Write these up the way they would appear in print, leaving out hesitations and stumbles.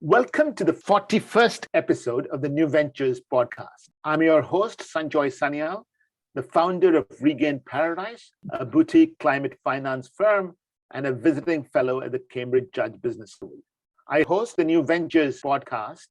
Welcome to the 41st episode of the New Ventures podcast. I'm your host, Sanjoy Sanyal, the founder of Regained Paradise, a boutique climate finance firm and a visiting fellow at the Cambridge Judge Business School. I host the New Ventures podcast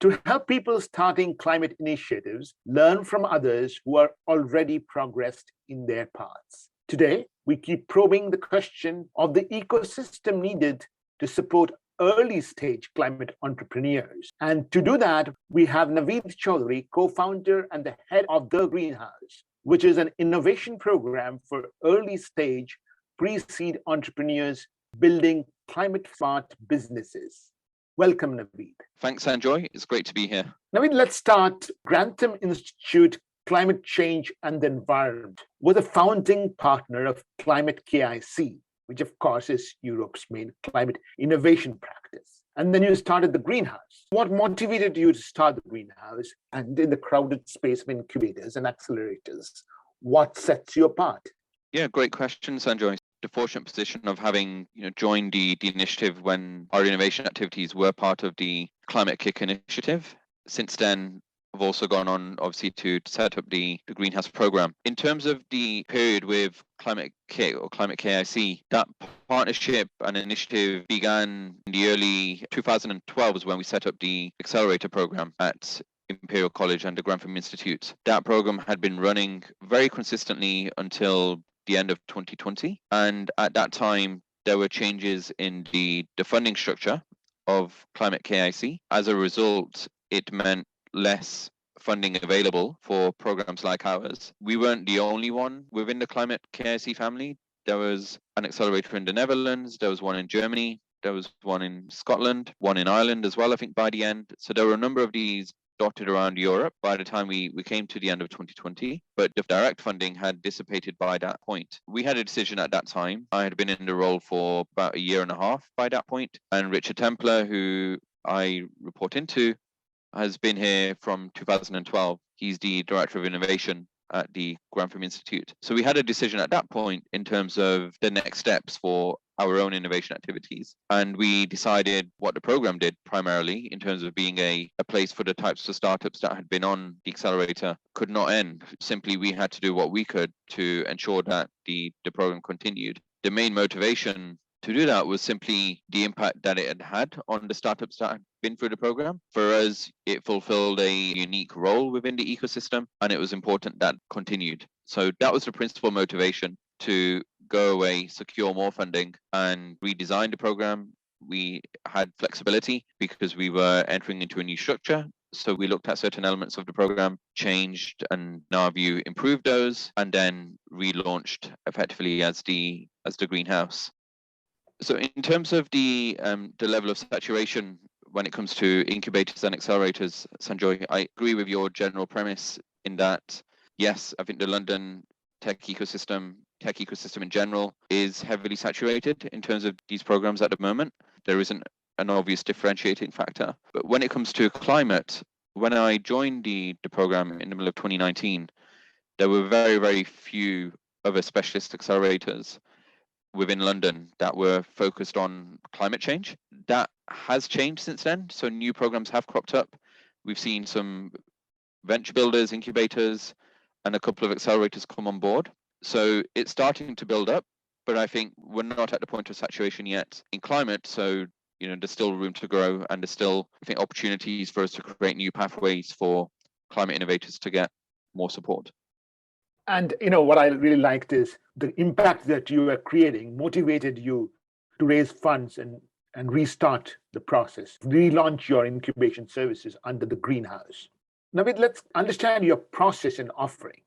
to help people starting climate initiatives learn from others who are already progressed in their paths. Today, we keep probing the question of the ecosystem needed to support early stage climate entrepreneurs. And to do that, we have Naveed Chaudhry, co-founder and the head of The Greenhouse, which is an innovation program for early stage pre-seed entrepreneurs building climate smart businesses. Welcome, Naveed. Thanks, Sanjoy. It's great to be here. Naveed, let's start. Grantham Institute Climate Change and the Environment was a founding partner of Climate KIC, which of course is Europe's main climate innovation practice. And then you started The Greenhouse. What motivated you to start The Greenhouse? And in the crowded space of incubators and accelerators, what sets you apart? Yeah, great question, Sanjoy. The fortunate position of having joined the initiative when our innovation activities were part of the Climate Kick initiative. Since then, I've also gone on, obviously, to set up the Greenhouse program. In terms of the period with Climate K or Climate KIC, that partnership and initiative began in the early 2012 was when we set up the accelerator program at Imperial College and the Grantham Institute. That program had been running very consistently until the end of 2020. And at that time, there were changes in the funding structure of Climate KIC. As a result, it meant less funding available for programs like ours. We weren't the only one within the Climate KIC family. There was an accelerator in the Netherlands, there was one in Germany, there was one in Scotland, one in Ireland as well, I think, by the end. So there were a number of these dotted around Europe by the time we came to the end of 2020, but the direct funding had dissipated by that point. We had a decision at that time. I had been in the role for about a year and a half by that point, and Richard Templer, who I report into, has been here from 2012. He's the Director of Innovation at the Grantham Institute. So we had a decision at that point in terms of the next steps for our own innovation activities. And we decided what the program did primarily in terms of being a place for the types of startups that had been on the accelerator could not end. Simply, we had to do what we could to ensure that the program continued. The main motivation to do that was simply the impact that it had on the startups that had been through the program. For us, it fulfilled a unique role within the ecosystem, and it was important that continued. So that was the principal motivation to go away, secure more funding, and redesign the program. We had flexibility because we were entering into a new structure. So we looked at certain elements of the program, changed, and in our view, improved those, and then relaunched effectively as the Greenhouse. So in terms of the level of saturation when it comes to incubators and accelerators, Sanjoy, I agree with your general premise in that, yes, I think the London tech ecosystem in general, is heavily saturated in terms of these programs at the moment. There isn't an obvious differentiating factor. But when it comes to climate, when I joined the program in the middle of 2019, there were very, very few other specialist accelerators within London that were focused on climate change. That has changed since then. So new programs have cropped up. We've seen some venture builders, incubators, and a couple of accelerators come on board. So it's starting to build up, but I think we're not at the point of saturation yet in climate. So, there's still room to grow, and there's still, I think, opportunities for us to create new pathways for climate innovators to get more support. And what I really liked is the impact that you were creating motivated you to raise funds and restart the process, relaunch your incubation services under the Greenhouse. Now, let's understand your process and offering.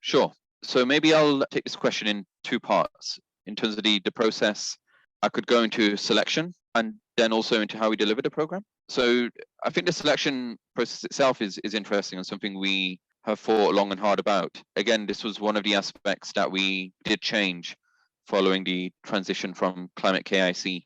Sure. So maybe I'll take this question in two parts. In terms of the process, I could go into selection and then also into how we deliver the program. So I think the selection process itself is interesting and something we have thought long and hard about. Again, this was one of the aspects that we did change following the transition from Climate KIC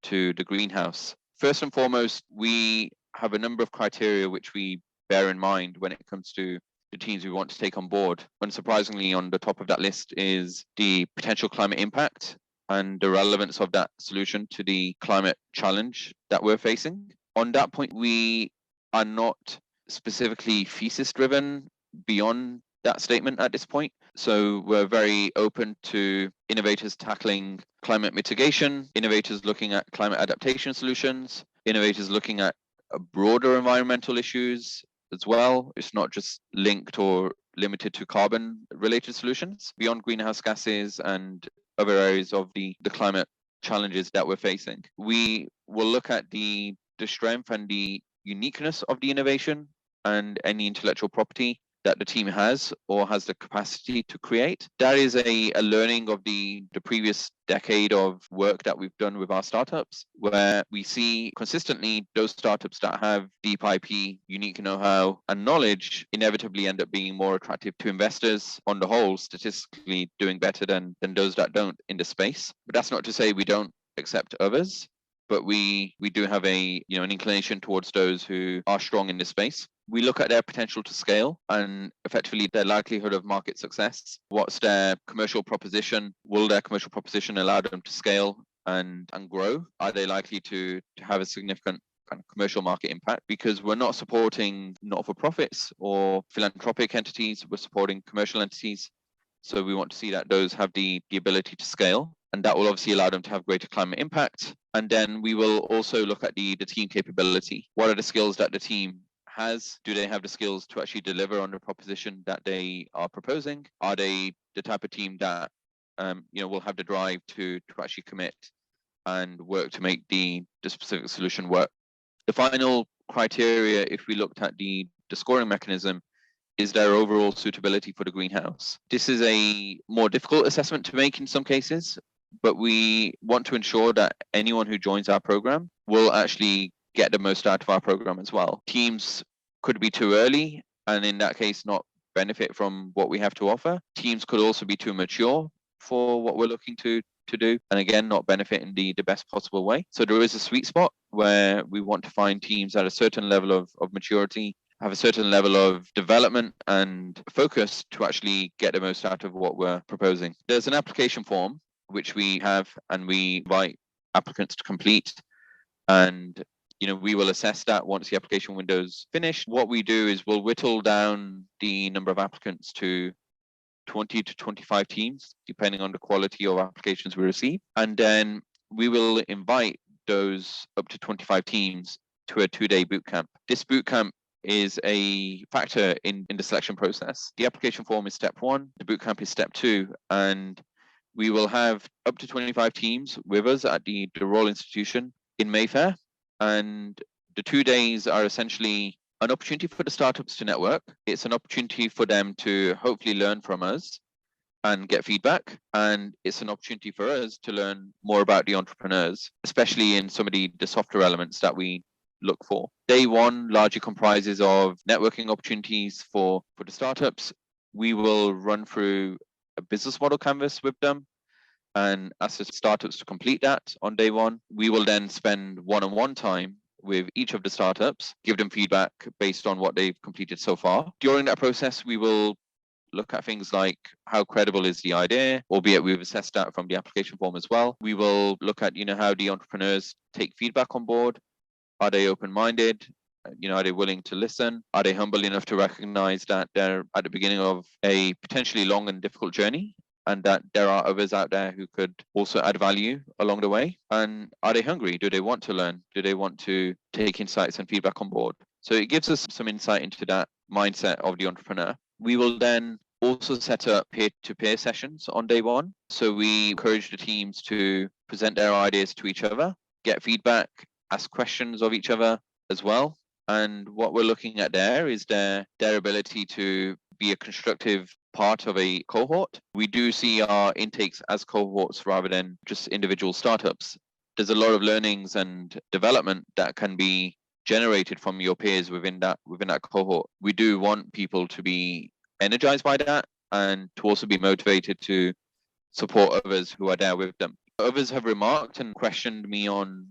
to the Greenhouse. First and foremost, we have a number of criteria which we bear in mind when it comes to the teams we want to take on board. Unsurprisingly, on the top of that list is the potential climate impact and the relevance of that solution to the climate challenge that we're facing. On that point, we are not specifically thesis driven beyond that statement at this point. So we're very open to innovators tackling climate mitigation, innovators looking at climate adaptation solutions, innovators looking at broader environmental issues as well. It's not just linked or limited to carbon related solutions beyond greenhouse gases and other areas of the climate challenges that we're facing. We will look at the strength and the uniqueness of the innovation and any intellectual property that the team has or has the capacity to create. That is a learning of the previous decade of work that we've done with our startups, where we see consistently those startups that have deep IP, unique know-how, and knowledge inevitably end up being more attractive to investors on the whole, statistically doing better than those that don't in the space. But that's not to say we don't accept others, but we do have an inclination towards those who are strong in this space. We look at their potential to scale and effectively their likelihood of market success. What's their commercial proposition? Will their commercial proposition allow them to scale and grow? Are they likely to have a significant kind of commercial market impact? Because we're not supporting not-for-profits or philanthropic entities, we're supporting commercial entities. So we want to see that those have the ability to scale, and that will obviously allow them to have greater climate impact. And then we will also look at the team capability. What are the skills that the team has? Do they have the skills to actually deliver on the proposition that they are proposing? Are they the type of team that will have the drive to actually commit and work to make the specific solution work? The final criteria, if we looked at the scoring mechanism, is their overall suitability for the greenhouse. This is a more difficult assessment to make in some cases, but we want to ensure that anyone who joins our program will actually get the most out of our program as well. Teams could be too early and in that case not benefit from what we have to offer. Teams could also be too mature for what we're looking to do, and again not benefit in the best possible way. So there is a sweet spot where we want to find teams at a certain level of maturity, have a certain level of development and focus to actually get the most out of what we're proposing. There's an application form which we have and we invite applicants to complete, and we will assess that once the application window's finished. What we do is we'll whittle down the number of applicants to 20 to 25 teams, depending on the quality of applications we receive. And then we will invite those up to 25 teams to a 2-day bootcamp. This bootcamp is a factor in the selection process. The application form is step 1, the bootcamp is step 2, and we will have up to 25 teams with us at the Royal Institution in Mayfair. And the 2 days are essentially an opportunity for the startups to network. It's an opportunity for them to hopefully learn from us and get feedback. And it's an opportunity for us to learn more about the entrepreneurs, especially in some of the softer elements that we look for. Day 1 largely comprises of networking opportunities for the startups. We will run through a business model canvas with them and ask the startups to complete that on day 1. We will then spend one-on-one time with each of the startups, give them feedback based on what they've completed so far. During that process, we will look at things like how credible is the idea, albeit we've assessed that from the application form as well. We will look at, how the entrepreneurs take feedback on board. Are they open-minded? Are they willing to listen? Are they humble enough to recognize that they're at the beginning of a potentially long and difficult journey, and that there are others out there who could also add value along the way? And are they hungry? Do they want to learn? Do they want to take insights and feedback on board? So it gives us some insight into that mindset of the entrepreneur. We will then also set up peer-to-peer sessions on day 1. So we encourage the teams to present their ideas to each other, get feedback, ask questions of each other as well. And what we're looking at there is their ability to be a constructive part of a cohort. We do see our intakes as cohorts rather than just individual startups. There's a lot of learnings and development that can be generated from your peers within that cohort. We do want people to be energized by that and to also be motivated to support others who are there with them. Others have remarked and questioned me on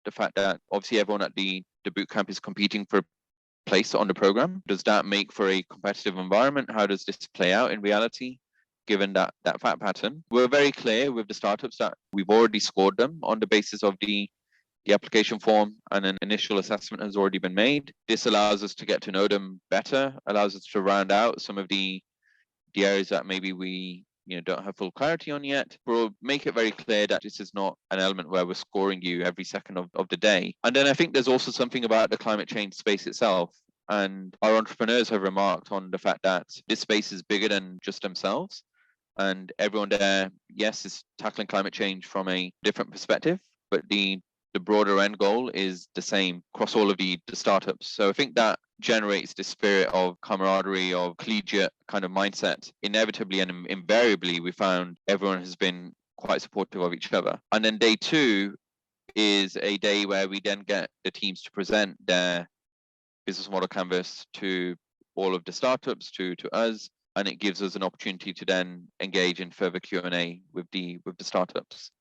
the fact that obviously everyone at the bootcamp is competing for place on the program. Does that make for a competitive environment? How does this play out in reality, given that fact pattern? We're very clear with the startups that we've already scored them on the basis of the The application form and an initial assessment has already been made. This allows us to get to know them better, allows us to round out some of the areas that maybe we don't have full clarity on yet. We'll make it very clear that this is not an element where we're scoring you every second of the day. And then I think there's also something about the climate change space itself. And our entrepreneurs have remarked on the fact that this space is bigger than just themselves. And everyone there, yes, is tackling climate change from a different perspective, but the broader end goal is the same across all of the startups. So I think that generates the spirit of camaraderie, of collegiate kind of mindset. Inevitably and invariably, we found everyone has been quite supportive of each other. And then day 2 is a day where we then get the teams to present their business model canvas to all of the startups, to us, and it gives us an opportunity to then engage in further Q&A with the startups.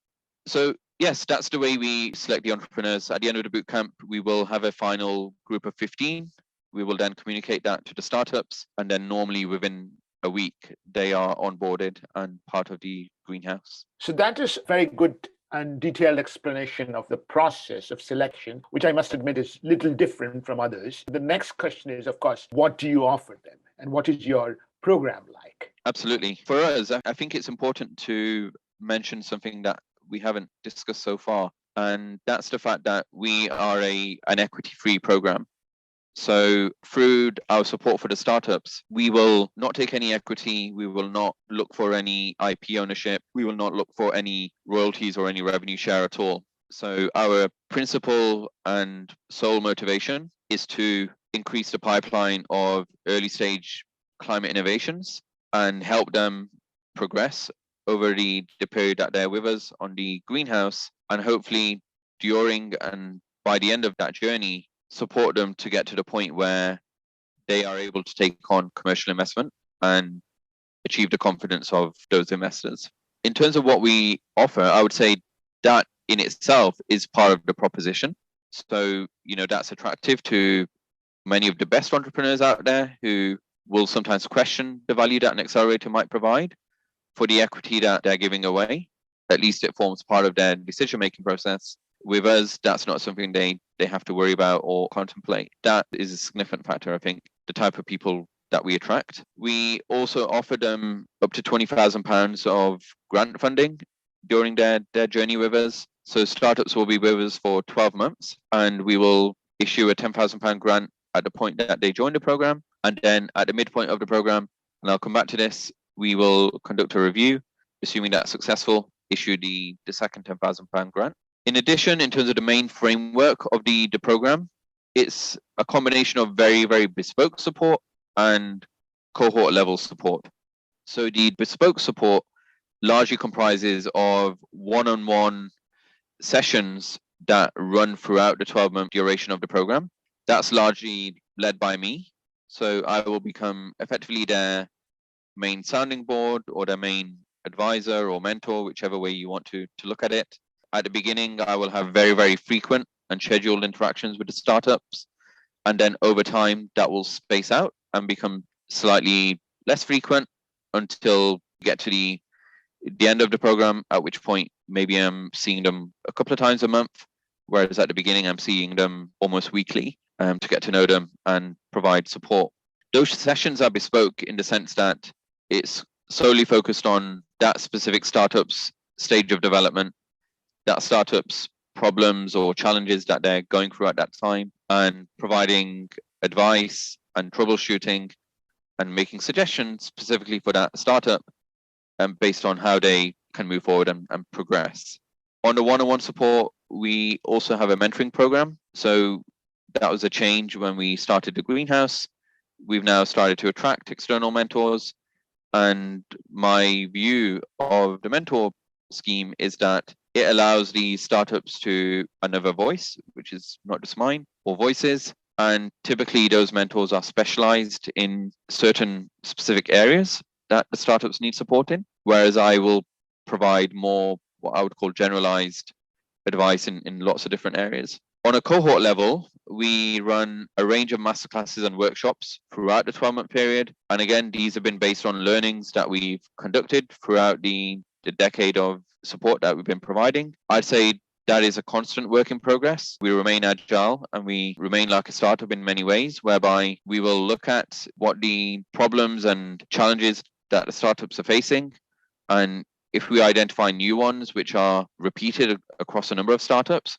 So yes, that's the way we select the entrepreneurs. At the end of the bootcamp, we will have a final group of 15. We will then communicate that to the startups, and then normally within a week, they are onboarded and part of the greenhouse. So that is very good and detailed explanation of the process of selection, which I must admit is a little different from others. The next question is, of course, what do you offer them? And what is your program like? Absolutely. For us, I think it's important to mention something that we haven't discussed so far, and that's the fact that we are an equity-free program. So through our support for the startups, we will not take any equity. We will not look for any IP ownership. We will not look for any royalties or any revenue share at all. So our principal and sole motivation is to increase the pipeline of early stage climate innovations and help them progress over the period that they're with us on the greenhouse, and hopefully during and by the end of that journey, support them to get to the point where they are able to take on commercial investment and achieve the confidence of those investors. In terms of what we offer, I would say that in itself is part of the proposition. So, that's attractive to many of the best entrepreneurs out there who will sometimes question the value that an accelerator might provide for the equity that they're giving away. At least it forms part of their decision-making process. With us, that's not something they have to worry about or contemplate. That is a significant factor, I think, the type of people that we attract. We also offer them up to £20,000 of grant funding during their journey with us. So startups will be with us for 12 months, and we will issue a £10,000 grant at the point that they join the program. And then at the midpoint of the program, and I'll come back to this, we will conduct a review, assuming that's successful, issue the second £10,000 grant. In addition, in terms of the main framework of the program, it's a combination of very, very bespoke support and cohort level support. So the bespoke support largely comprises of one-on-one sessions that run throughout the 12-month duration of the program. That's largely led by me. So I will become effectively their main sounding board or their main advisor or mentor, whichever way you want to look at it. At the beginning, I will have very, very frequent and scheduled interactions with the startups. And then over time, that will space out and become slightly less frequent until we get to the end of the program, at which point maybe I'm seeing them a couple of times a month, whereas at the beginning, I'm seeing them almost weekly to get to know them and provide support. Those sessions are bespoke in the sense that it's solely focused on that specific startup's stage of development, that startup's problems or challenges that they're going through at that time, and providing advice and troubleshooting and making suggestions specifically for that startup based on how they can move forward and progress. On the one-on-one support, we also have a mentoring program. So that was a change when we started the greenhouse. We've now started to attract external mentors. And my view of the mentor scheme is that it allows these startups to another voice, which is not just mine, or voices. And typically those mentors are specialized in certain specific areas that the startups need support in, whereas I will provide more what I would call generalized advice in lots of different areas. On a cohort level, we run a range of masterclasses and workshops throughout the 12-month period. And again, these have been based on learnings that we've conducted throughout the decade of support that we've been providing. I'd say that is a constant work in progress. We remain agile and we remain like a startup in many ways, whereby we will look at what the problems and challenges that the startups are facing. And if we identify new ones which are repeated across a number of startups,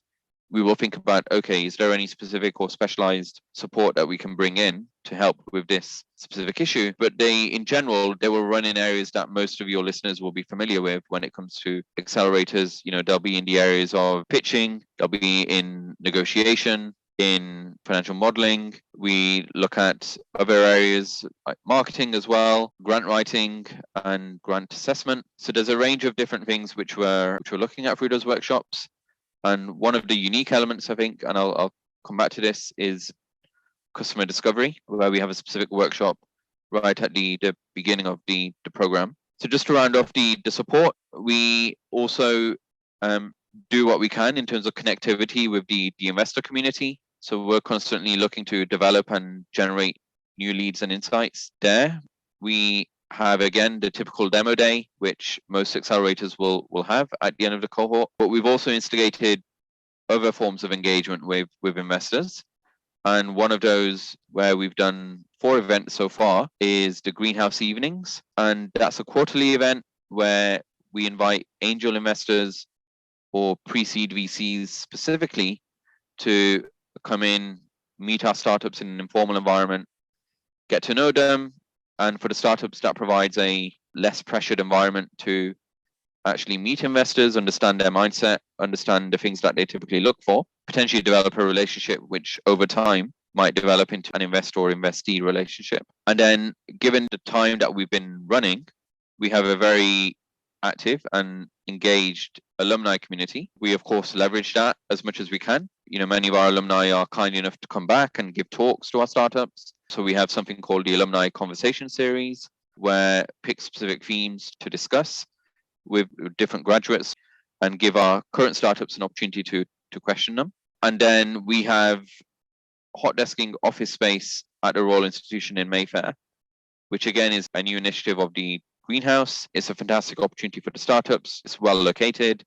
we will think about, okay, is there any specific or specialized support that we can bring in to help with this specific issue? But in general, they will run in areas that most of your listeners will be familiar with when it comes to accelerators. They'll be in the areas of pitching, they'll be in negotiation, in financial modeling. We look at other areas like marketing as well, grant writing and grant assessment. So there's a range of different things which we're looking at through those workshops. And one of the unique elements, I think, and I'll come back to this, is customer discovery, where we have a specific workshop right at the beginning of the program. So just to round off the support, we also do what we can in terms of connectivity with the investor community. So we're constantly looking to develop and generate new leads and insights there. We have, again, the typical demo day, which most accelerators will have at the end of the cohort. But we've also instigated other forms of engagement with investors. And one of those, where we've done 4 events so far, is the Greenhouse Evenings. And that's a quarterly event where we invite angel investors or pre-seed VCs specifically to come in, meet our startups in an informal environment, get to know them. And for the startups, that provides a less pressured environment to actually meet investors, understand their mindset, understand the things that they typically look for, potentially develop a relationship which over time might develop into an investor or investee relationship. And then, given the time that we've been running, we have a very active and engaged alumni community. We, of course, leverage that as much as we can. Many of our alumni are kind enough to come back and give talks to our startups. So we have something called the Alumni Conversation Series, where pick specific themes to discuss with different graduates and give our current startups an opportunity to question them. And then we have hot desking office space at the Royal Institution in Mayfair, which again is a new initiative of the Greenhouse. It's a fantastic opportunity for the startups. It's well located.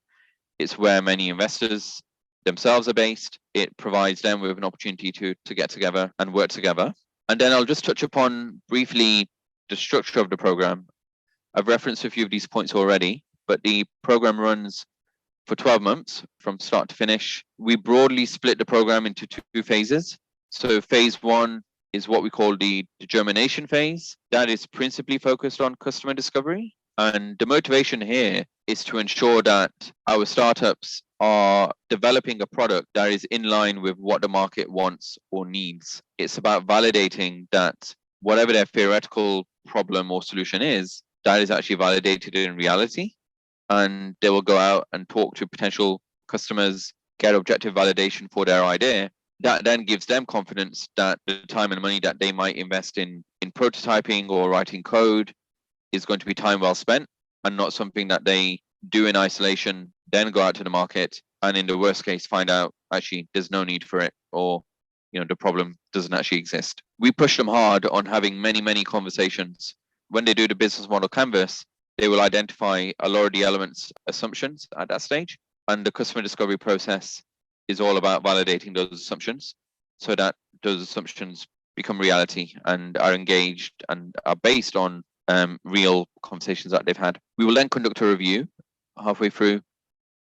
It's where many investors themselves are based. It provides them with an opportunity to get together and work together. And then I'll just touch upon briefly the structure of the program. I've referenced a few of these points already, but the program runs for 12 months from start to finish. We broadly split the program into 2 phases. So phase 1 is what we call the germination phase. That is principally focused on customer discovery. And the motivation here is to ensure that our startups are developing a product that is in line with what the market wants or needs. It's about validating that whatever their theoretical problem or solution is, that is actually validated in reality. And they will go out and talk to potential customers, get objective validation for their idea. That then gives them confidence that the time and money that they might invest in prototyping or writing code is going to be time well spent and not something that they do in isolation, then go out to the market and in the worst case find out actually there's no need for it, or the problem doesn't actually exist. We push them hard on having many conversations. When they do the business model canvas, they will identify a lot of the elements, assumptions at that stage, and the customer discovery process is all about validating those assumptions so that those assumptions become reality and are engaged and are based on real conversations that they've had. We will then conduct a review halfway through,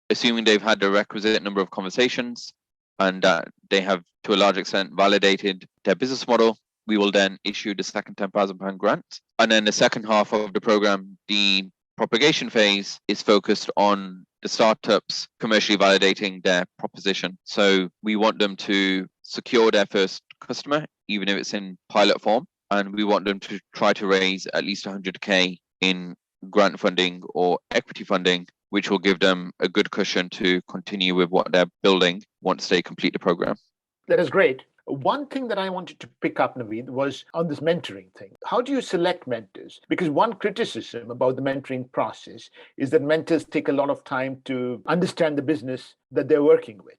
assuming they've had the requisite number of conversations and that they have, to a large extent, validated their business model. We will then issue the second £10,000 grant. And then the second half of the program, the propagation phase, is focused on the startups commercially validating their proposition. So we want them to secure their first customer, even if it's in pilot form. And we want them to try to raise at least 100K in grant funding or equity funding, which will give them a good cushion to continue with what they're building once they complete the program. That is great. One thing that I wanted to pick up, Naveed, was on this mentoring thing. How do you select mentors? Because one criticism about the mentoring process is that mentors take a lot of time to understand the business that they're working with.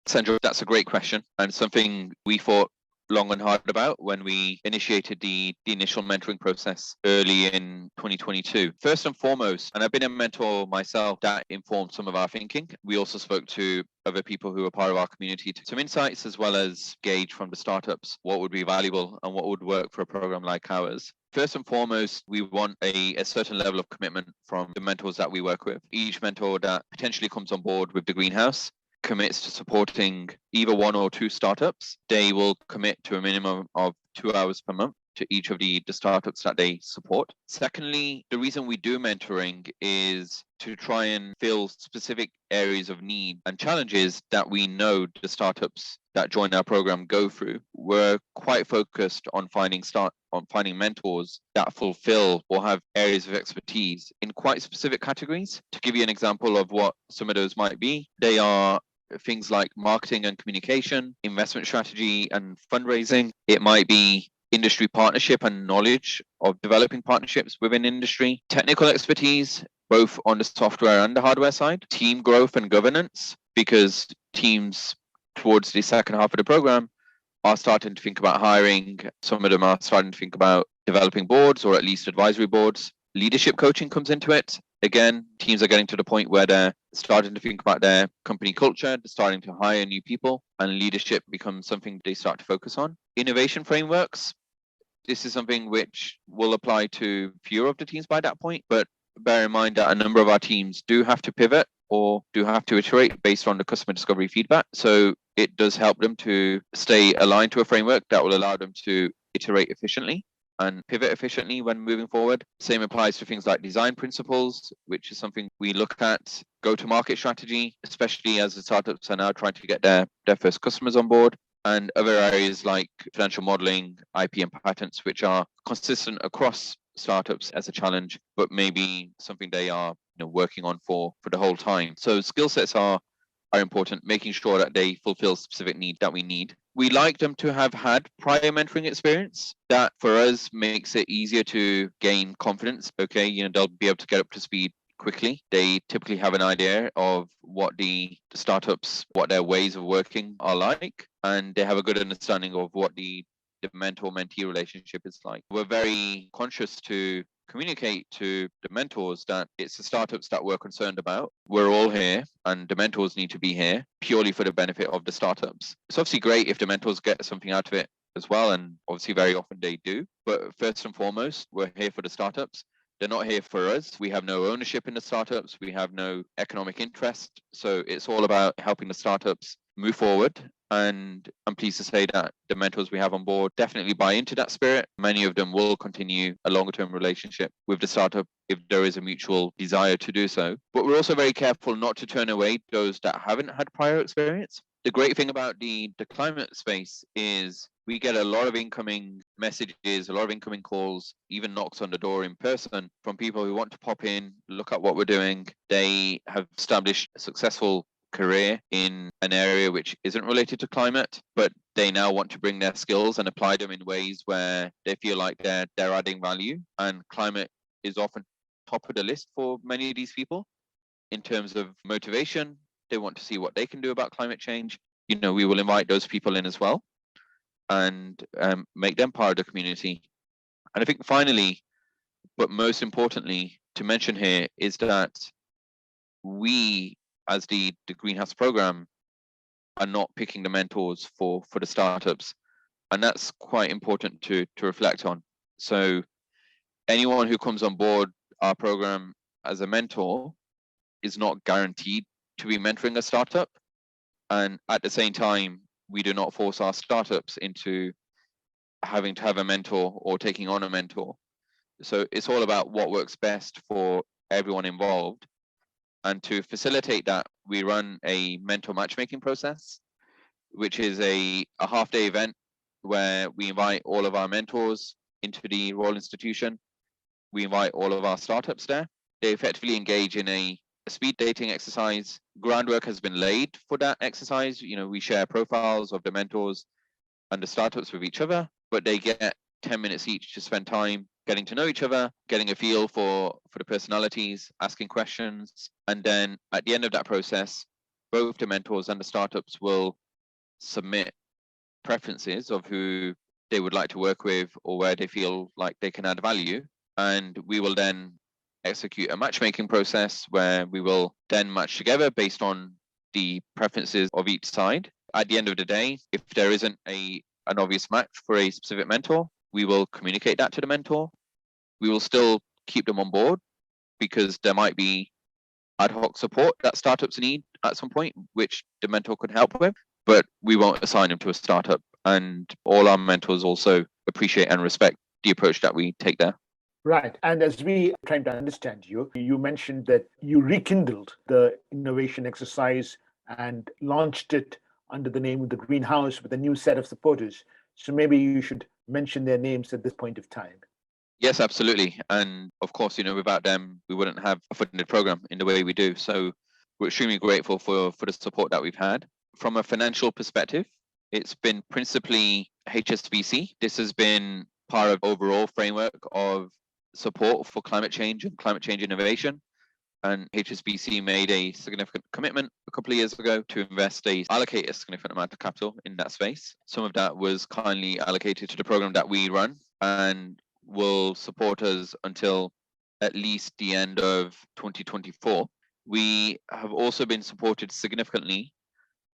Sanjoy, that's a great question and something we thought long and hard about when we initiated the initial mentoring process early in 2022. First and foremost, and I've been a mentor myself, that informed some of our thinking. We also spoke to other people who are part of our community to some insights, as well as gauge from the startups what would be valuable and what would work for a program like ours. First and foremost, we want a certain level of commitment from the mentors that we work with. Each mentor that potentially comes on board with the greenhouse commits to supporting either one or two startups. They will commit to a minimum of 2 hours per month to each of the startups that they support. Secondly, the reason we do mentoring is to try and fill specific areas of need and challenges that we know the startups that join our program go through. We're quite focused on finding mentors that fulfill or have areas of expertise in quite specific categories. To give you an example of what some of those might be, they are things like marketing and communication, investment strategy and fundraising. It might be industry partnership and knowledge of developing partnerships within industry, technical expertise, both on the software and the hardware side, team growth and governance, because teams towards the second half of the program are starting to think about hiring. Some of them are starting to think about developing boards or at least advisory boards. Leadership coaching comes into it. Again, teams are getting to the point where they're starting to think about their company culture, they're starting to hire new people, and leadership becomes something they start to focus on. Innovation frameworks. This is something which will apply to fewer of the teams by that point, but bear in mind that a number of our teams do have to pivot or do have to iterate based on the customer discovery feedback. So it does help them to stay aligned to a framework that will allow them to iterate efficiently and pivot efficiently when moving forward. Same applies to things like design principles, which is something we look at, go-to-market strategy, especially as the startups are now trying to get their first customers on board, and other areas like financial modeling, IP and patents, which are consistent across startups as a challenge, but maybe something they are working on for the whole time. So skill sets are important, making sure that they fulfill specific needs that we need. We like them to have had prior mentoring experience. That for us makes it easier to gain confidence. Okay, they'll be able to get up to speed quickly. They typically have an idea of what the startups, what their ways of working are like, and they have a good understanding of what the mentor-mentee relationship is like. We're very conscious to communicate to the mentors that it's the startups that we're concerned about. We're all here and the mentors need to be here purely for the benefit of the startups. It's obviously great if the mentors get something out of it as well, and obviously very often they do. But first and foremost, we're here for the startups. They're not here for us. We have no ownership in the startups. We have no economic interest. So it's all about helping the startups move forward. And I'm pleased to say that the mentors we have on board definitely buy into that spirit. Many of them will continue a longer term relationship with the startup if there is a mutual desire to do so. But we're also very careful not to turn away those that haven't had prior experience. The great thing about the climate space is we get a lot of incoming messages, a lot of incoming calls, even knocks on the door in person from people who want to pop in, look at what we're doing. They have established a successful career in an area which isn't related to climate, but they now want to bring their skills and apply them in ways where they feel like they're adding value. And climate is often top of the list for many of these people in terms of motivation. They want to see what they can do about climate change. We will invite those people in as well and make them part of the community. And I think finally, but most importantly to mention here, is that we as the greenhouse program are not picking the mentors for the startups, and that's quite important to reflect on. So anyone who comes on board our program as a mentor is not guaranteed to be mentoring a startup, and at the same time we do not force our startups into having to have a mentor or taking on a mentor. So it's all about what works best for everyone involved. And to facilitate that, we run a mentor matchmaking process, which is a half-day event where we invite all of our mentors into the Royal Institution. We invite all of our startups there. They effectively engage in a speed dating exercise. Groundwork has been laid for that exercise. We share profiles of the mentors and the startups with each other, but they get 10 minutes each to spend time getting to know each other, getting a feel for the personalities, asking questions. And then at the end of that process, both the mentors and the startups will submit preferences of who they would like to work with or where they feel like they can add value. And we will then execute a matchmaking process where we will then match together based on the preferences of each side. At the end of the day, if there isn't an obvious match for a specific mentor, we will communicate that to the mentor. We will still keep them on board because there might be ad hoc support that startups need at some point, which the mentor could help with, but we won't assign them to a startup. And all our mentors also appreciate and respect the approach that we take there. Right. And as we trying to understand you, you mentioned that you rekindled the innovation exercise and launched it under the name of the Greenhouse with a new set of supporters. So maybe you should mention their names at this point of time. Yes, absolutely. And of course, without them, we wouldn't have a funded program in the way we do. So we're extremely grateful for the support that we've had. From a financial perspective, it's been principally HSBC. This has been part of overall framework of support for climate change and climate change innovation. And HSBC made a significant commitment a couple of years ago to allocate a significant amount of capital in that space. Some of that was kindly allocated to the program that we run and will support us until at least the end of 2024. We have also been supported significantly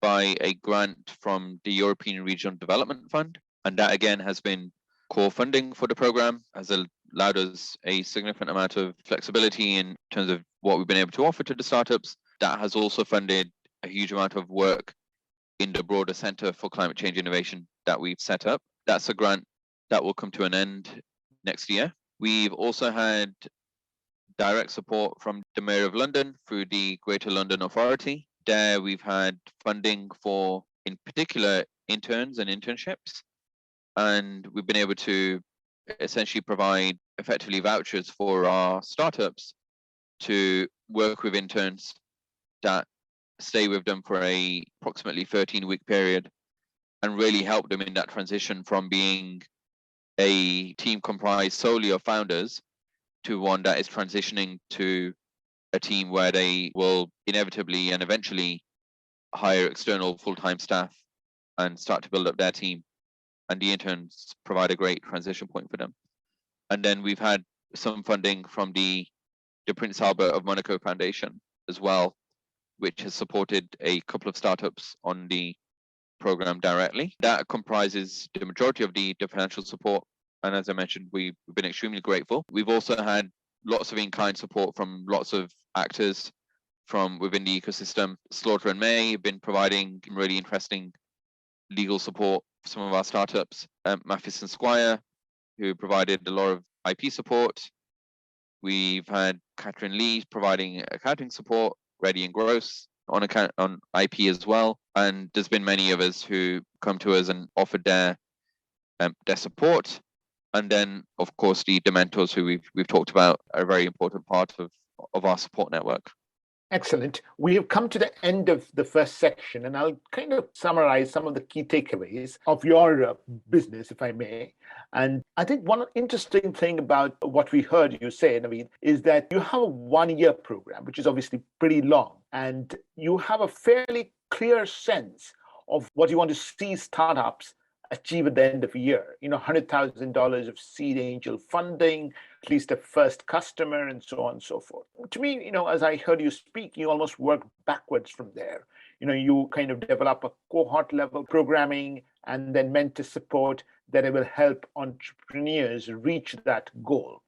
by a grant from the European Regional Development Fund. And that again has been core funding for the program, has allowed us a significant amount of flexibility in terms of what we've been able to offer to the startups. That has also funded a huge amount of work in the broader Centre for Climate Change Innovation that we've set up. That's a grant that will come to an end next year. We've also had direct support from the Mayor of London through the Greater London Authority. There we've had funding for, in particular, interns and internships. And we've been able to essentially provide effectively vouchers for our startups to work with interns that stay with them for a approximately 13-week period and really help them in that transition from being a team comprised solely of founders to one that is transitioning to a team where they will inevitably and eventually hire external full-time staff and start to build up their team. And the interns provide a great transition point for them. And then we've had some funding from the Prince Albert of Monaco Foundation as well, which has supported a couple of startups on the program directly. That comprises the majority of the financial support. And as I mentioned, we've been extremely grateful. We've also had lots of in-kind support from lots of actors from within the ecosystem. Slaughter and May have been providing really interesting legal support for some of our startups. Mathis and Squire, who provided a lot of IP support. We've had Catherine Lee providing accounting support, Ready and Gross on IP as well. And there's been many of us who come to us and offered their support. And then, of course, the mentors who we've talked about are a very important part of our support network. Excellent. We have come to the end of the first section, and I'll kind of summarize some of the key takeaways of your business, if I may. And I think one interesting thing about what we heard you say, Naveed, is that you have a 1-year program, which is obviously pretty long, and you have a fairly clear sense of what you want to see startups achieve at the end of a year. $100,000 of seed angel funding, at least a first customer, and so on and so forth. To me, as I heard you speak, you almost work backwards from there. You kind of develop a cohort level programming and then mentor support that will help entrepreneurs reach that goal.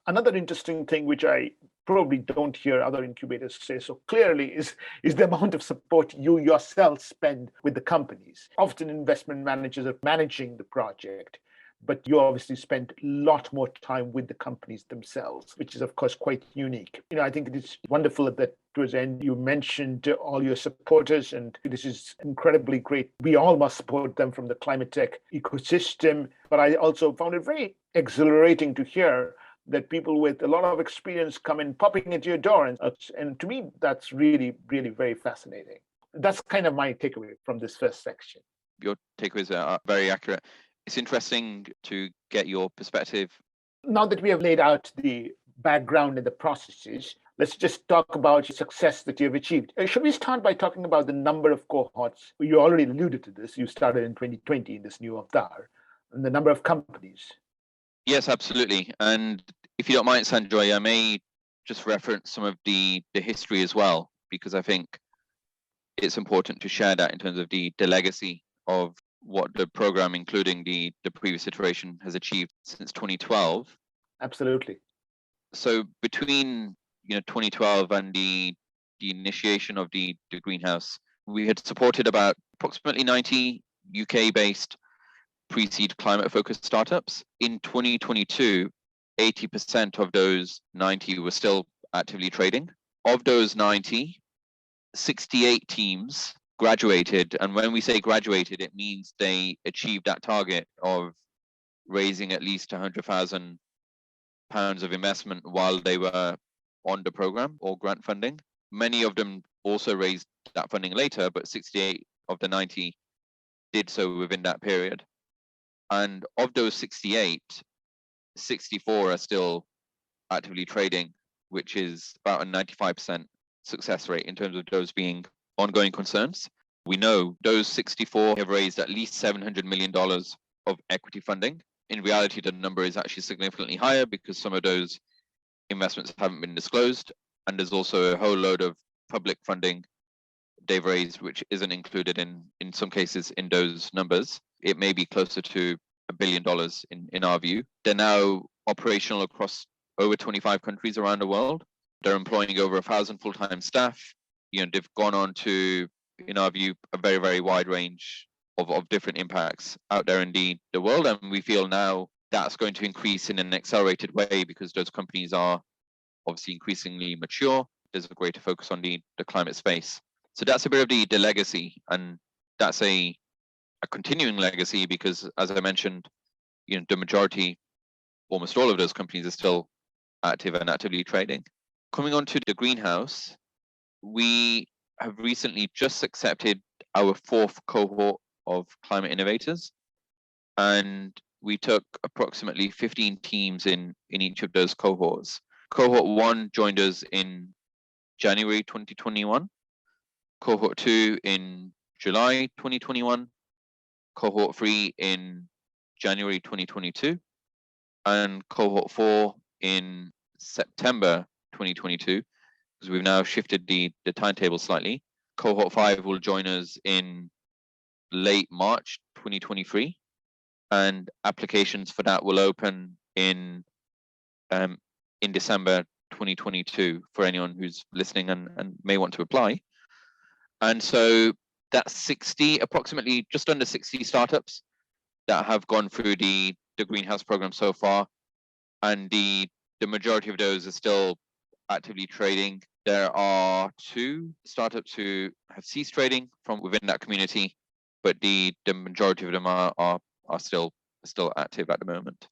Another interesting thing, which I probably don't hear other incubators say so clearly, is the amount of support you yourself spend with the companies. Often investment managers are managing the project, but you obviously spend a lot more time with the companies themselves, which is, of course, quite unique. I think it is wonderful that towards the end you mentioned all your supporters, and this is incredibly great. We all must support them from the climate tech ecosystem, but I also found it very exhilarating to hear that people with a lot of experience come in popping into your door. And to me, that's really, really very fascinating. That's kind of my takeaway from this first section. Your takeaways are very accurate. It's interesting to get your perspective. Now that we have laid out the background and the processes, Let's just talk about success that you've achieved. Should we start by talking about the number of cohorts? You already alluded to this. You started in 2020 in this new avatar, and the number of companies. Yes, absolutely. And if you don't mind, Sanjoy, I may just reference some of the history as well, because I think it's important to share that in terms of the legacy of what the program, including the previous iteration, has achieved since 2012. Absolutely. So between 2012 and the initiation of the greenhouse, we had supported about approximately 90 UK-based pre-seed climate-focused startups. In 2022, 80% of those 90 were still actively trading. Of those 90, 68 teams graduated. And when we say graduated, it means they achieved that target of raising at least £100,000 of investment while they were on the program or grant funding. Many of them also raised that funding later, but 68 of the 90 did so within that period. And of those 68, 64 are still actively trading, which is about a 95% success rate in terms of those being ongoing concerns. We know those 64 have raised at least $700 million of equity funding. In reality, the number is actually significantly higher because some of those investments haven't been disclosed. And there's also a whole load of public funding they've raised, which isn't included in some cases in those numbers. It may be closer to $1 billion in our view. They're now operational across over 25 countries around the world. They're employing over 1,000 full-time staff. They've gone on to, in our view, a very, very wide range of different impacts out there in the world. And we feel now that's going to increase in an accelerated way because those companies are obviously increasingly mature. There's a greater focus on the climate space. So that's a bit of the legacy, and that's a continuing legacy because, as I mentioned, the majority, almost all of those companies are still active and actively trading. Coming on to the greenhouse, we have recently just accepted our 4th cohort of climate innovators, and we took approximately 15 teams in each of those cohorts. Cohort 1 joined us in January 2021, cohort 2 in July 2021, cohort 3 in January 2022, and cohort 4 in September 2022, because we've now shifted the timetable slightly. Cohort 5 will join us in late March 2023, and applications for that will open in December 2022 for anyone who's listening and may want to apply. And so that's approximately just under 60 startups that have gone through the greenhouse program so far, and the majority of those are still actively trading. There are 2 startups who have ceased trading from within that community, but the majority of them are still active at the moment.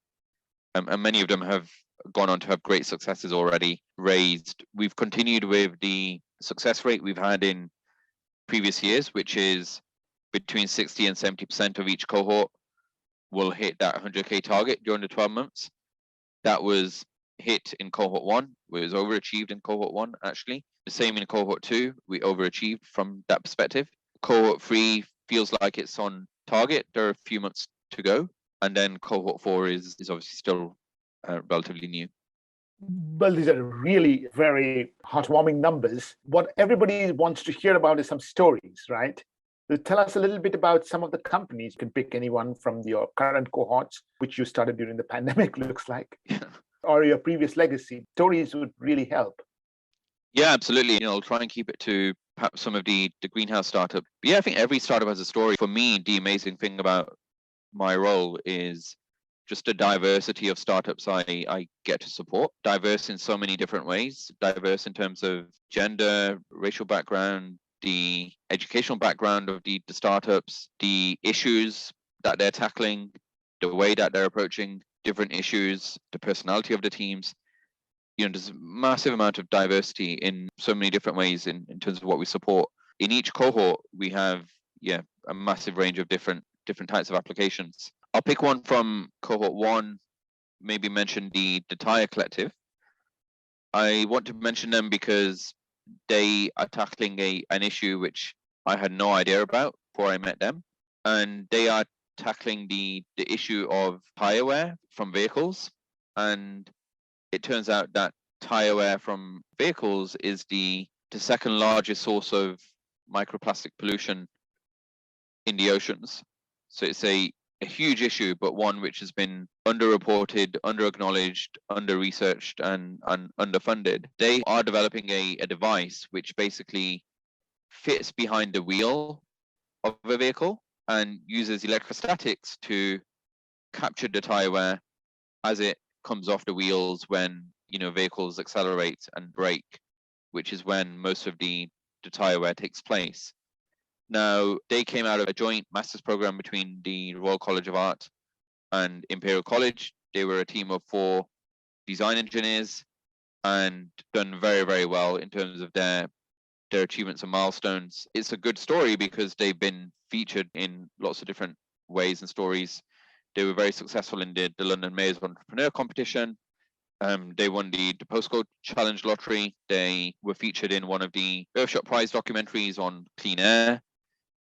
And many of them have gone on to have great successes already raised. We've continued with the success rate we've had in previous years, which is between 60 and 70% of each cohort will hit that 100K target during the 12 months. That was hit in cohort 1, it was overachieved in cohort 1 actually. The same in cohort 2, we overachieved from that perspective. Cohort 3 feels like it's on target, there are a few months to go. And then cohort 4 is obviously still relatively new. Well, these are really very heartwarming numbers. What everybody wants to hear about is some stories, right? So tell us a little bit about some of the companies. You can pick anyone from your current cohorts, which you started during the pandemic, looks like, or your previous legacy. Stories would really help. Yeah, absolutely. I'll try and keep it to perhaps some of the greenhouse startup. But yeah, I think every startup has a story. For me, the amazing thing about my role is just the diversity of startups I get to support. Diverse in so many different ways. Diverse in terms of gender, racial background, the educational background of the startups, the issues that they're tackling, the way that they're approaching different issues, the personality of the teams. There's a massive amount of diversity in so many different ways in terms of what we support. In each cohort, we have a massive range of different types of applications. I'll pick one from cohort 1, maybe mention the Tire Collective. I want to mention them because they are tackling an issue which I had no idea about before I met them. And they are tackling the issue of tire wear from vehicles. And it turns out that tire wear from vehicles is the second largest source of microplastic pollution in the oceans. So it's a huge issue, but one which has been underreported, underacknowledged, under-researched, and underfunded. They are developing a device which basically fits behind the wheel of a vehicle and uses electrostatics to capture the tire wear as it comes off the wheels when vehicles accelerate and brake, which is when most of the tire wear takes place. Now, they came out of a joint master's program between the Royal College of Art and Imperial College. They were a team of 4 design engineers and done very, very well in terms of their achievements and milestones. It's a good story because they've been featured in lots of different ways and stories. They were very successful in the London Mayor's Entrepreneur Competition. They won the Postcode Challenge Lottery. They were featured in one of the Earthshot Prize documentaries on clean air.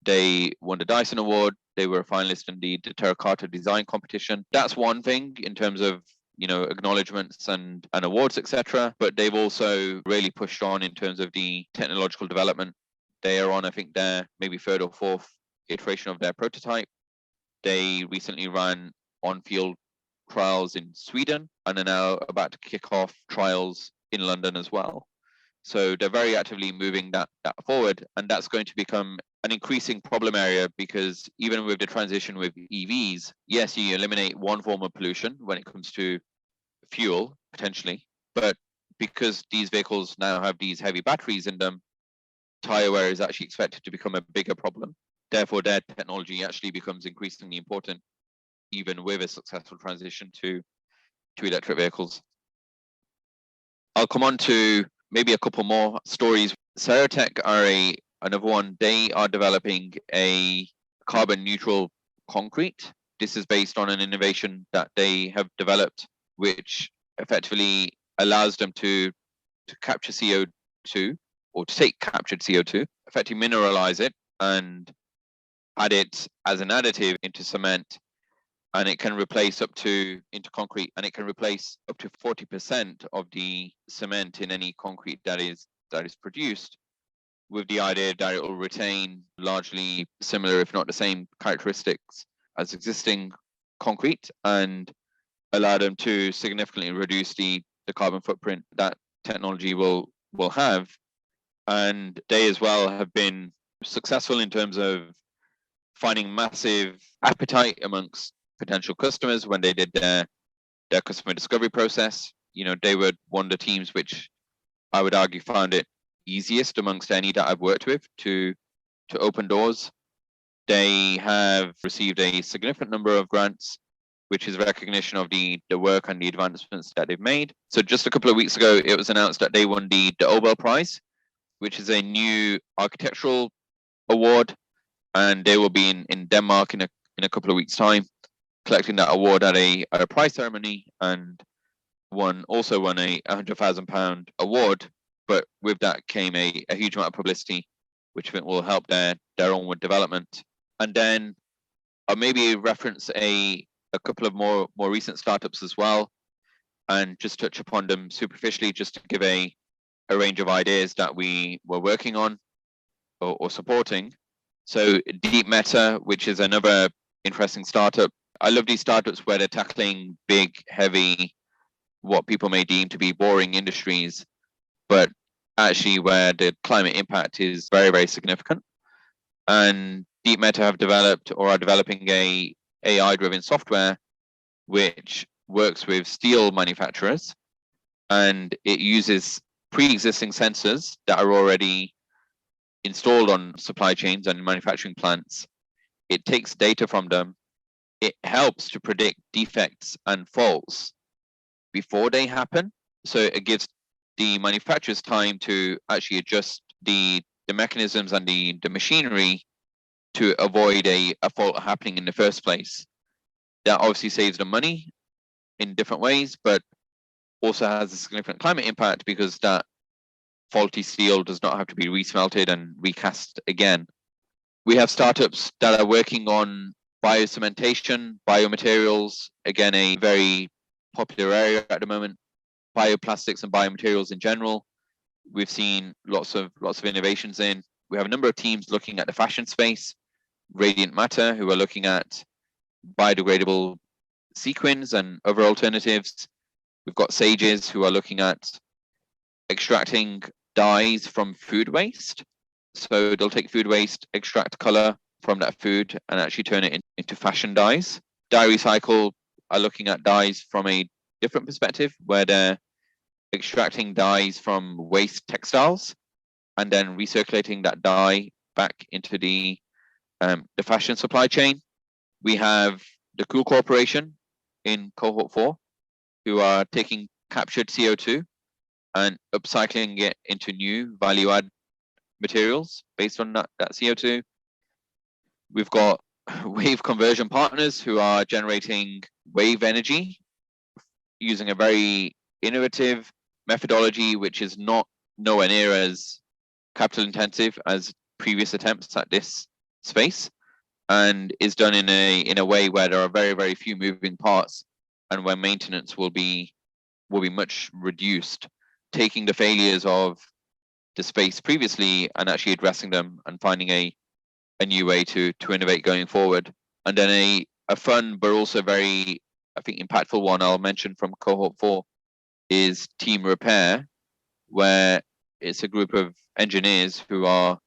They won the Dyson Award. They were a finalist in the Terracotta Design Competition. That's one thing in terms of acknowledgements and awards, etc. But they've also really pushed on in terms of the technological development. They are on, I think, their maybe 3rd or 4th iteration of their prototype. They recently ran on-field trials in Sweden and are now about to kick off trials in London as well. So they're very actively moving that forward, and that's going to become an increasing problem area because even with the transition with EVs, yes, you eliminate one form of pollution when it comes to fuel, potentially, but because these vehicles now have these heavy batteries in them, tire wear is actually expected to become a bigger problem. Therefore, their technology actually becomes increasingly important, even with a successful transition to electric vehicles. I'll come on to maybe a couple more stories. Serotech are another one. They are developing a carbon neutral concrete. This is based on an innovation that they have developed, which effectively allows them to capture CO2 or to take captured CO2, effectively mineralize it and add it as an additive into cement, and it can replace into concrete, and it can replace up to 40% of the cement in any concrete that is produced, with the idea that it will retain largely similar, if not the same, characteristics as existing concrete and allow them to significantly reduce the carbon footprint that technology will have. And they as well have been successful in terms of finding massive appetite amongst potential customers when they did their customer discovery process. They were one of the teams which I would argue found it easiest amongst any that I've worked with to open doors. They have received a significant number of grants, which is recognition of the work and the advancements that they've made. So just a couple of weeks ago, it was announced that they won the Nobel Prize, which is a new architectural award, and they will be in Denmark in a couple of weeks' time, collecting that award at a prize ceremony, and also won a £100,000 award. But with that came a huge amount of publicity, which I think will help their onward development. And then I'll maybe reference a couple of more recent startups as well, and just touch upon them superficially, just to give a range of ideas that we were working on or supporting. So Deep Meta, which is another interesting startup. I love these startups where they're tackling big, heavy, what people may deem to be boring industries, but actually where the climate impact is very, very significant. And Deep Meta have developed or are developing a AI-driven software which works with steel manufacturers, and it uses pre-existing sensors that are already installed on supply chains and manufacturing plants. It takes data from them. It helps to predict defects and faults before they happen. So it gives the manufacturers time to actually adjust the mechanisms and the machinery to avoid a fault happening in the first place. That obviously saves them money in different ways, but also has a significant climate impact because that faulty steel does not have to be resmelted and recast again. We have startups that are working on biocementation, biomaterials, again, a very popular area at the moment, bioplastics and biomaterials in general. We've seen lots of innovations in. We have a number of teams looking at the fashion space, Radiant Matter, who are looking at biodegradable sequins and other alternatives. We've got Sages, who are looking at extracting dyes from food waste. So they'll take food waste, extract color from that food, and actually turn it into fashion dyes. Dye Recycle are looking at dyes from a different perspective, where they're extracting dyes from waste textiles and then recirculating that dye back into the fashion supply chain. We have the Cool Corporation in cohort 4, who are taking captured CO2 and upcycling it into new value-add materials based on that CO2. We've got Wave Conversion Partners, who are generating wave energy using a very innovative methodology, which is not nowhere near as capital intensive as previous attempts at this space, and is done in a way where there are very, very few moving parts and where maintenance will be much reduced, taking the failures of the space previously and actually addressing them and finding a new way to innovate going forward. And then a fun but also very, I think, impactful one I'll mention from cohort 4 is Team Repair, where it's a group of engineers who are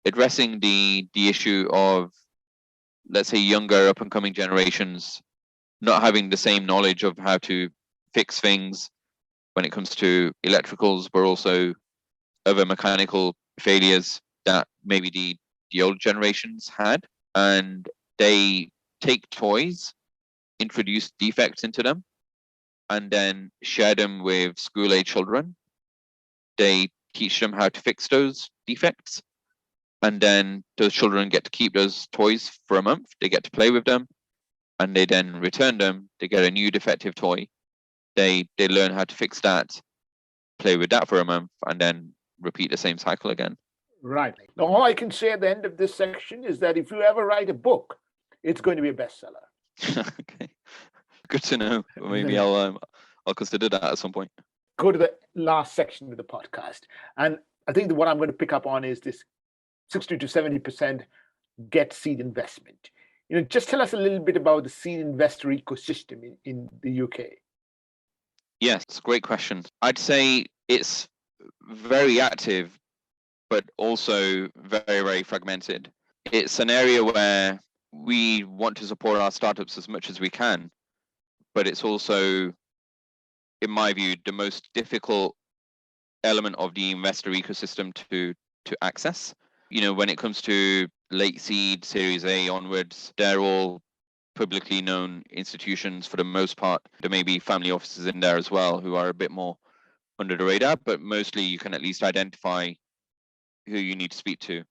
addressing the issue of, let's say, younger up and coming generations not having the same knowledge of how to fix things when it comes to electricals, but also other mechanical failures that maybe the old generations had. And they take toys, introduce defects into them, and then share them with school-age children. They teach them how to fix those defects, and then those children get to keep those toys for a month. They get to play with them, and they then return them. They get a new defective toy. They learn how to fix that, play with that for a month, and then repeat the same cycle again. Right. Now, all I can say at the end of this section is that if you ever write a book, it's going to be a bestseller. Okay, good to know. Maybe I'll consider that at some point. Go to the last section of the podcast, and I think that what I'm going to pick up on is this 60 to 70% get seed investment. Just tell us a little bit about the seed investor ecosystem in the UK. Yes, great question. I'd say it's very active, but also very, very fragmented. It's an area where we want to support our startups as much as we can, but it's also, in my view, the most difficult element of the investor ecosystem to access. When it comes to late seed, Series A onwards, they're all publicly known institutions for the most part. There may be family offices in there as well who are a bit more under the radar, but mostly you can at least identify who you need to speak to.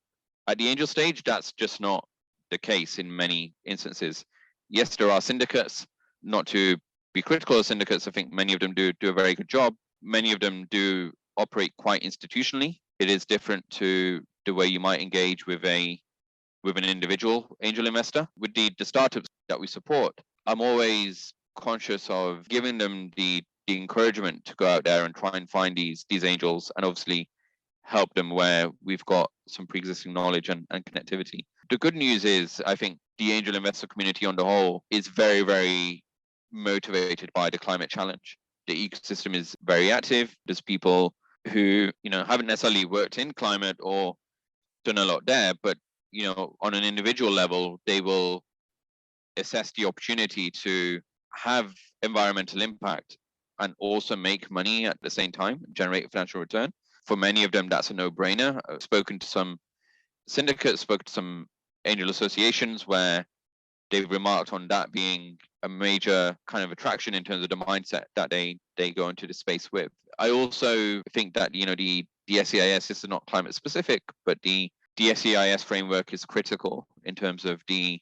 At the angel stage, that's just not the case in many instances. Yes, there are syndicates. Not to be critical of syndicates, I think many of them do a very good job. Many of them do operate quite institutionally. It is different to the way you might engage with an individual angel investor. With the startups that we support, I'm always conscious of giving them the encouragement to go out there and try and find these angels, and obviously help them where we've got some pre-existing knowledge and connectivity. The good news is, I think the angel investor community on the whole is very, very motivated by the climate challenge. The ecosystem is very active. There's people who, haven't necessarily worked in climate or done a lot there, but, on an individual level, they will assess the opportunity to have environmental impact and also make money at the same time, generate a financial return. For many of them, that's a no-brainer. I've spoken to some syndicates, spoken to some angel associations where they've remarked on that being a major kind of attraction in terms of the mindset that they go into the space with. I also think that, the SEIS is not climate specific, but the SEIS framework is critical in terms of the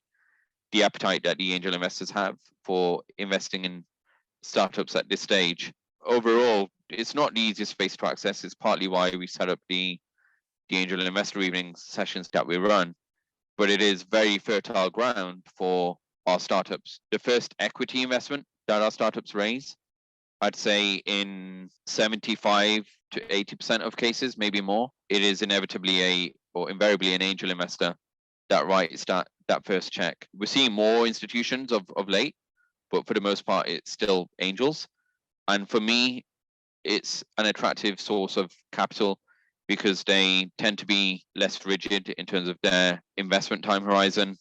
appetite that the angel investors have for investing in startups at this stage. overall, it's not the easiest space to access. It's partly why we set up the angel investor evening sessions that we run, but it is very fertile ground for our startups. The first equity investment that our startups raise, I'd say in 75 to 80% of cases, maybe more, it is invariably an angel investor that writes that first check. We're seeing more institutions of late, but for the most part, it's still angels. And for me, it's an attractive source of capital because they tend to be less rigid in terms of their investment time horizon.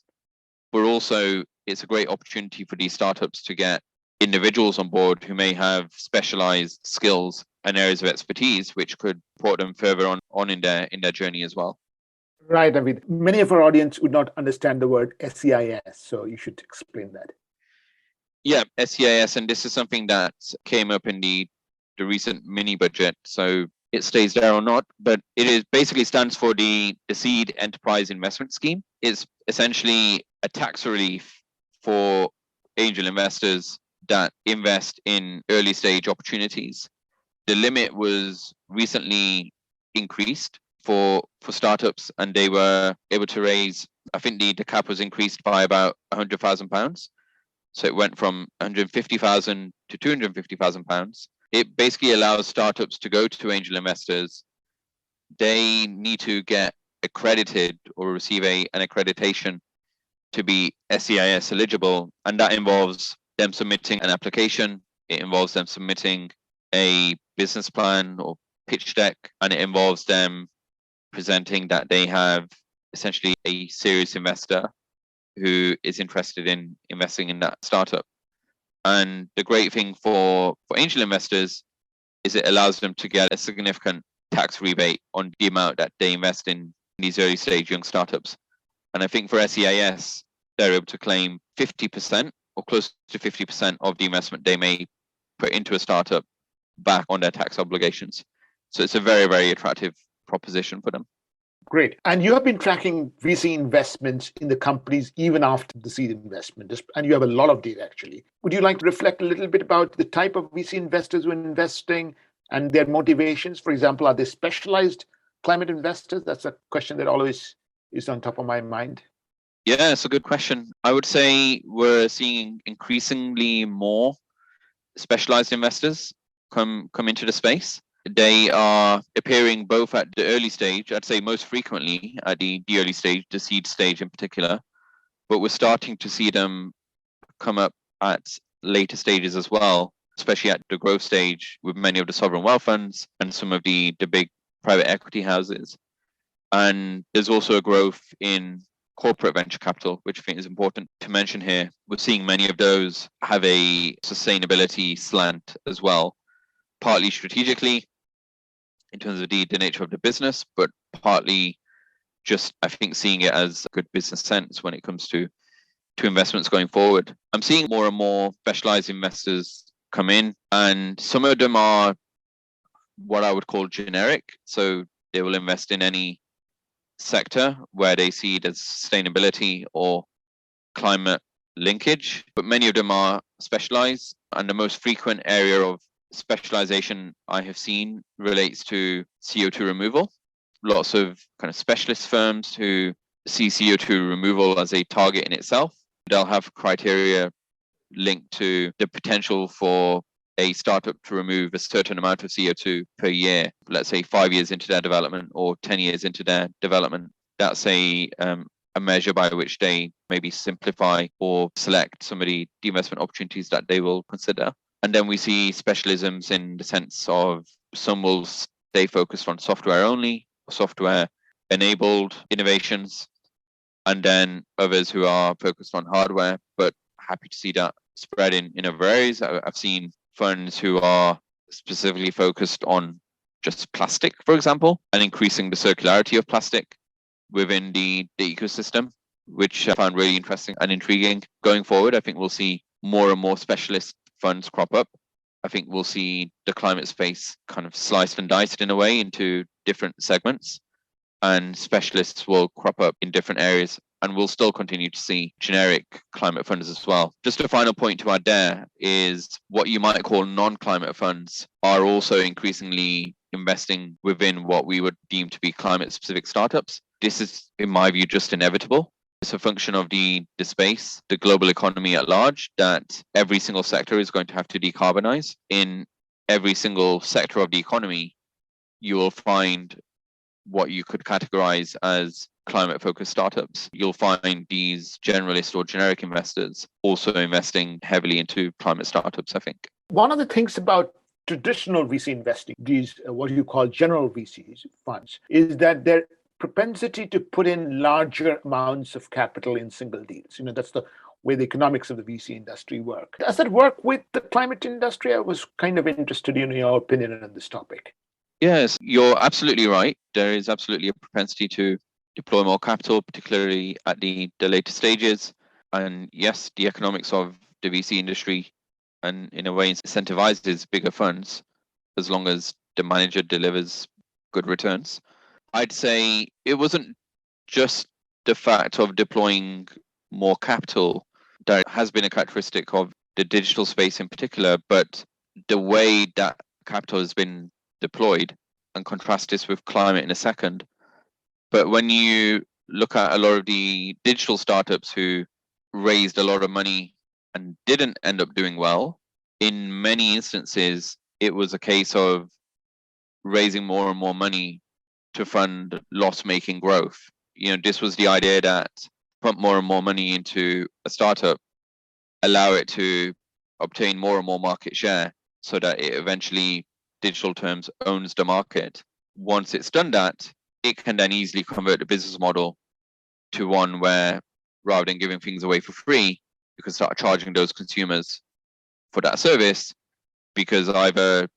But also, it's a great opportunity for these startups to get individuals on board who may have specialized skills and areas of expertise, which could support them further on in their journey as well. Right, Naveed. Many of our audience would not understand the word SEIS, so you should explain that. Yeah, SEIS, and this is something that came up in the recent mini budget, so it stays there or not, but it is basically stands for the Seed Enterprise Investment Scheme. It's essentially a tax relief for angel investors that invest in early stage opportunities. The limit was recently increased for startups, and they were able to raise, I think the cap was increased by about £100,000. So it went from 150,000 to 250,000 pounds. It basically allows startups to go to angel investors. They need to get accredited or receive an accreditation to be SEIS eligible, and that involves them submitting an application. It involves them submitting a business plan or pitch deck, and it involves them presenting that they have essentially a serious investor who is interested in investing in that startup. And the great thing for angel investors is it allows them to get a significant tax rebate on the amount that they invest in these early stage young startups. And I think for SEIS, they're able to claim 50% or close to 50% of the investment they may put into a startup back on their tax obligations. So it's a very, very attractive proposition for them. Great. And you have been tracking VC investments in the companies even after the seed investment, and you have a lot of data actually. Would you like to reflect a little bit about the type of VC investors who are investing and their motivations? For example, are they specialized climate investors? That's a question that always is on top of my mind. Yeah, it's a good question. I would say we're seeing increasingly more specialized investors come into the space. They are appearing both at the early stage, I'd say most frequently at the early stage, the seed stage in particular, but we're starting to see them come up at later stages as well, especially at the growth stage with many of the sovereign wealth funds and some of the big private equity houses. And there's also a growth in corporate venture capital, which I think is important to mention here. We're seeing many of those have a sustainability slant as well, partly strategically in terms of the nature of the business, but partly just, I think, seeing it as good business sense when it comes to investments going forward. I'm seeing more and more specialized investors come in, and some of them are what I would call generic. So they will invest in any sector where they see it as sustainability or climate linkage, but many of them are specialized, and the most frequent area of specialization I have seen relates to CO2 removal. Lots of kind of specialist firms who see CO2 removal as a target in itself. They'll have criteria linked to the potential for a startup to remove a certain amount of CO2 per year, let's say 5 years into their development or 10 years into their development. That's a measure by which they maybe simplify or select some of the investment opportunities that they will consider. And then we see specialisms in the sense of some will stay focused on software only, software enabled innovations, and then others who are focused on hardware, but happy to see that spread in other areas. I've seen funds who are specifically focused on just plastic, for example, and increasing the circularity of plastic within the ecosystem, which I found really interesting and intriguing. Going forward, I think we'll see more and more specialist funds crop up. I think we'll see the climate space kind of sliced and diced in a way into different segments, and specialists will crop up in different areas. and we'll still continue to see generic climate funds as well. Just a final point to add there is what you might call non-climate funds are also increasingly investing within what we would deem to be climate-specific startups. This is, in my view, just inevitable. It's a function of the space, the global economy at large, that every single sector is going to have to decarbonize. In every single sector of the economy, you will find what you could categorize as climate-focused startups. You'll find these generalist or generic investors also investing heavily into climate startups, I think. One of the things about traditional VC investing, these what you call general VCs funds, is that their propensity to put in larger amounts of capital in single deals. That's the way the economics of the VC industry work. Does that work with the climate industry? I was kind of interested in your opinion on this topic. Yes, you're absolutely right. There is absolutely a propensity to deploy more capital, particularly at the later stages. And yes, the economics of the VC industry and in a way incentivizes bigger funds as long as the manager delivers good returns. I'd say it wasn't just the fact of deploying more capital that has been a characteristic of the digital space in particular, but the way that capital has been deployed, and contrast this with climate in a second. But when you look at a lot of the digital startups who raised a lot of money and didn't end up doing well, in many instances, it was a case of raising more and more money to fund loss-making growth. This was the idea that pump more and more money into a startup, allow it to obtain more and more market share so that it eventually, digital terms, owns the market. Once it's done that, it can then easily convert the business model to one where rather than giving things away for free, you can start charging those consumers for that service because either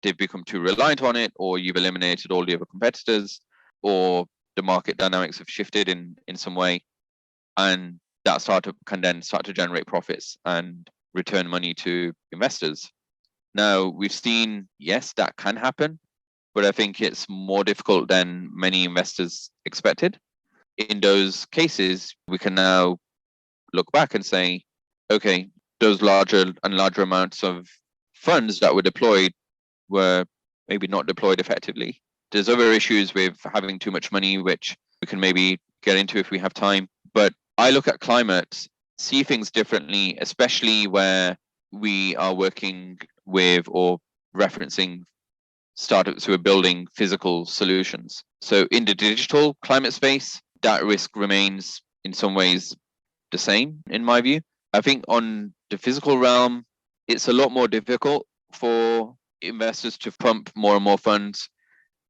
they've become too reliant on it, or you've eliminated all the other competitors, or the market dynamics have shifted in some way. And that startup can then start to generate profits and return money to investors. Now, we've seen, yes, that can happen, but I think it's more difficult than many investors expected. In those cases, we can now look back and say, okay, those larger and larger amounts of funds that were deployed were maybe not deployed effectively. There's other issues with having too much money, which we can maybe get into if we have time. But I look at climate, see things differently, especially where we are working with or referencing startups who are building physical solutions. So in the digital climate space, that risk remains in some ways the same, in my view. I think on the physical realm, it's a lot more difficult for investors to pump more and more funds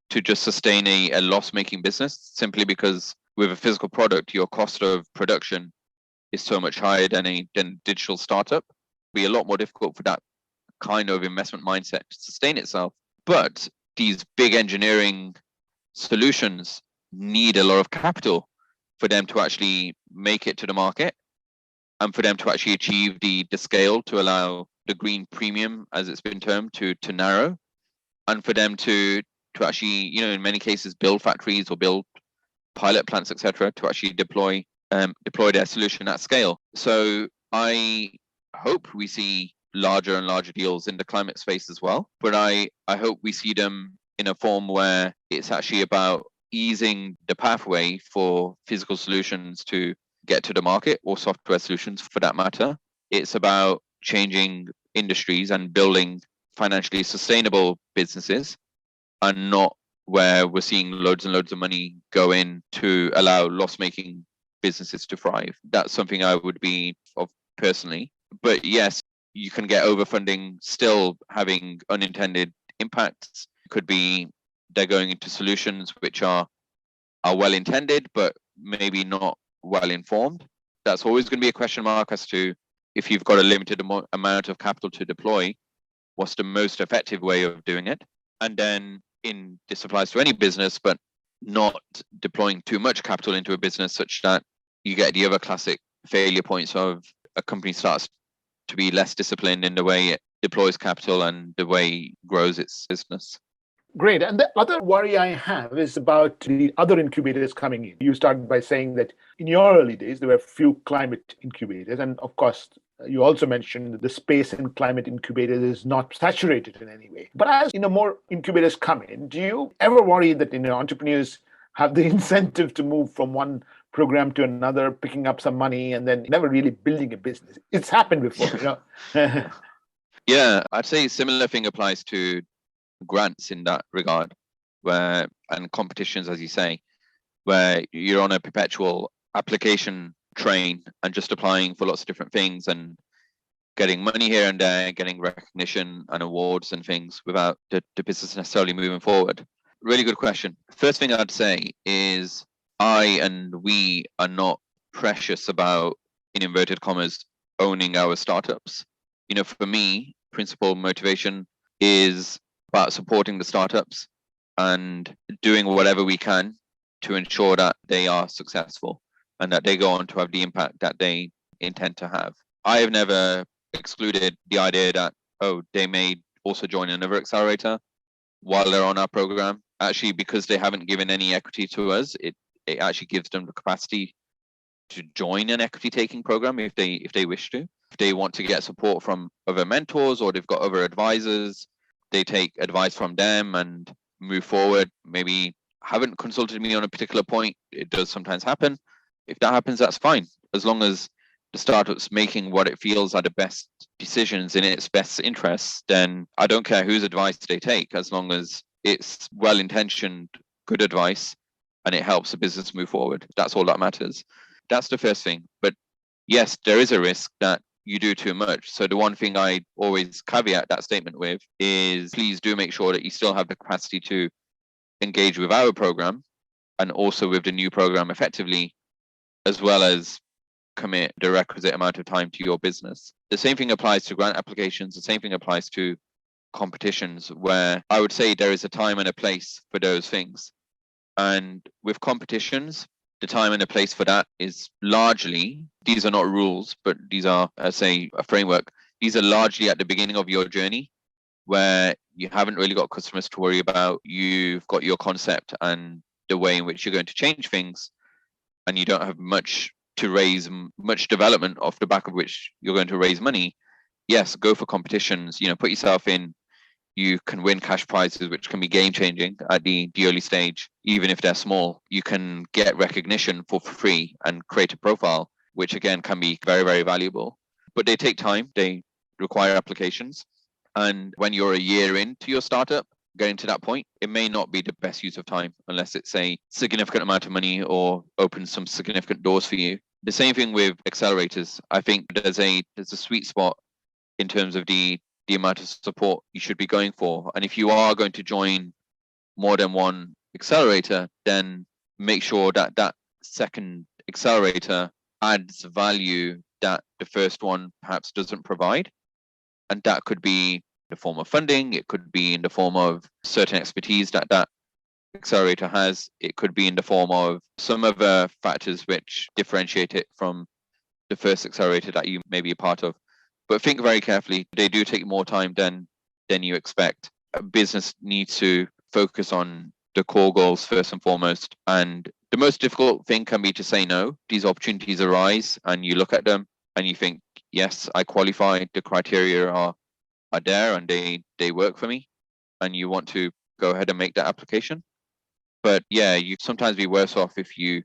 to just sustain a loss-making business, simply because with a physical product, your cost of production is so much higher than a digital startup. It'd be a lot more difficult for that kind of investment mindset to sustain itself. But these big engineering solutions need a lot of capital for them to actually make it to the market and for them to actually achieve the scale to allow the green premium, as it's been termed, to narrow, and for them to actually, in many cases, build factories or build pilot plants, etc., to actually deploy their solution at scale. So I hope we see larger and larger deals in the climate space as well, but I hope we see them in a form where it's actually about easing the pathway for physical solutions to get to the market, or software solutions for that matter. It's about changing industries and building financially sustainable businesses, and not where we're seeing loads and loads of money go in to allow loss-making businesses to thrive. That's something I would be of personally. But yes, you can get overfunding still having unintended impacts. It could be they're going into solutions which are well intended, but maybe not well informed. That's always going to be a question mark as to, if you've got a limited amount of capital to deploy, what's the most effective way of doing it? And then this applies to any business, but not deploying too much capital into a business such that you get the other classic failure points of a company starts to be less disciplined in the way it deploys capital and the way it grows its business. Great. And the other worry I have is about the other incubators coming in. You started by saying that in your early days, there were few climate incubators. And of course, you also mentioned that the space in climate incubators is not saturated in any way. But as more incubators come in, do you ever worry that entrepreneurs have the incentive to move from one program to another, picking up some money and then never really building a business? It's happened before. Yeah, I'd say similar thing applies to grants in that regard, and competitions, as you say, where you're on a perpetual application train and just applying for lots of different things and getting money here and there, getting recognition and awards and things without the business necessarily moving forward. Really good question. First thing I'd say is I and we are not precious about, in inverted commas, owning our startups. For me, principal motivation is about supporting the startups and doing whatever we can to ensure that they are successful and that they go on to have the impact that they intend to have. I have never excluded the idea that, they may also join another accelerator while they're on our program. Actually, because they haven't given any equity to us, it actually gives them the capacity to join an equity taking program if they wish to. If they want to get support from other mentors or they've got other advisors, they take advice from them and move forward. Maybe haven't consulted me on a particular point. It does sometimes happen. If that happens, that's fine. As long as the startup's making what it feels are the best decisions in its best interests, then I don't care whose advice they take, as long as it's well-intentioned, good advice, and it helps the business move forward. That's all that matters. That's the first thing. But yes, there is a risk that you do too much. So the one thing I always caveat that statement with is please do make sure that you still have the capacity to engage with our program and also with the new program effectively, as well as commit the requisite amount of time to your business. The same thing applies to grant applications. The same thing applies to competitions, where I would say there is a time and a place for those things. And with competitions, the time and the place for that is largely, these are not rules, but these are, say, a framework. These are largely at the beginning of your journey, where you haven't really got customers to worry about. You've got your concept and the way in which you're going to change things, and you don't have much to raise, much development off the back of which you're going to raise money. Yes, go for competitions, put yourself in. You can win cash prizes, which can be game-changing at the early stage, even if they're small. You can get recognition for free and create a profile, which again can be very, very valuable. But they take time. They require applications. And when you're a year into your startup, getting to that point, it may not be the best use of time unless it's a significant amount of money or opens some significant doors for you. The same thing with accelerators. I think there's a sweet spot in terms of the amount of support you should be going for. And if you are going to join more than one accelerator, then make sure that that second accelerator adds value that the first one perhaps doesn't provide. And that could be in the form of funding. It could be in the form of certain expertise that accelerator has. It could be in the form of some other factors which differentiate it from the first accelerator that you may be a part of. But think very carefully. They do take more time than you expect. A business needs to focus on the core goals first and foremost. And the most difficult thing can be to say no. These opportunities arise and you look at them and you think, yes, I qualify. The criteria are there and they work for me. And you want to go ahead and make that application. But yeah, you sometimes be worse off if you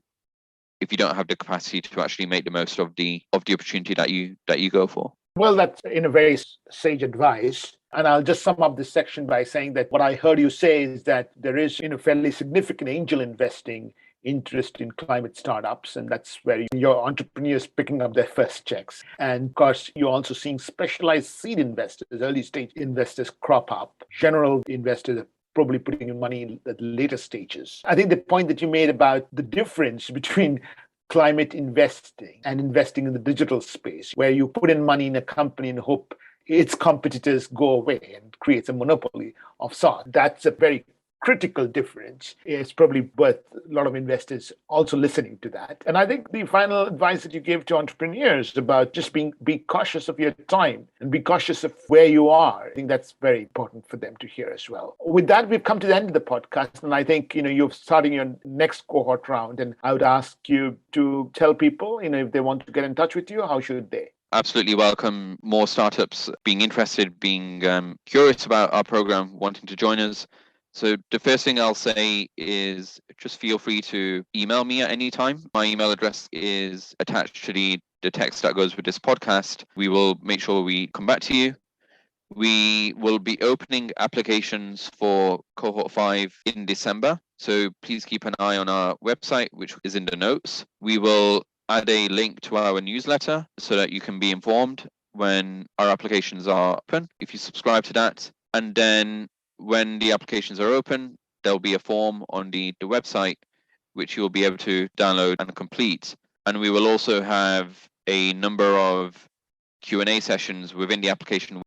don't have the capacity to actually make the most of the opportunity that you go for. Well, that's in a very sage advice. And I'll just sum up this section by saying that what I heard you say is that there is fairly significant angel investing interest in climate startups. And that's where your entrepreneurs picking up their first checks. And of course, you're also seeing specialized seed investors, early stage investors crop up. General investors are probably putting in money at later stages. I think the point that you made about the difference between climate investing and investing in the digital space, where you put in money in a company and hope its competitors go away and creates a monopoly of sorts. That's a very critical difference. It's probably worth a lot of investors also listening to that. And I think the final advice that you give to entrepreneurs about just be cautious of your time and be cautious of where you are. I think that's very important for them to hear as well. With that, we've come to the end of the podcast. And I think, you're starting your next cohort round. And I would ask you to tell people, if they want to get in touch with you, how should they? Absolutely welcome more startups being interested, being curious about our program, wanting to join us. So the first thing I'll say is just feel free to email me at any time. My email address is attached to the text that goes with this podcast. We will make sure we come back to you. We will be opening applications for cohort 5 in December. So please keep an eye on our website, which is in the notes. We will add a link to our newsletter so that you can be informed when our applications are open, if you subscribe to that. And then when the applications are open, there'll be a form on the website which you'll be able to download and complete. And we will also have a number of Q&A sessions within the application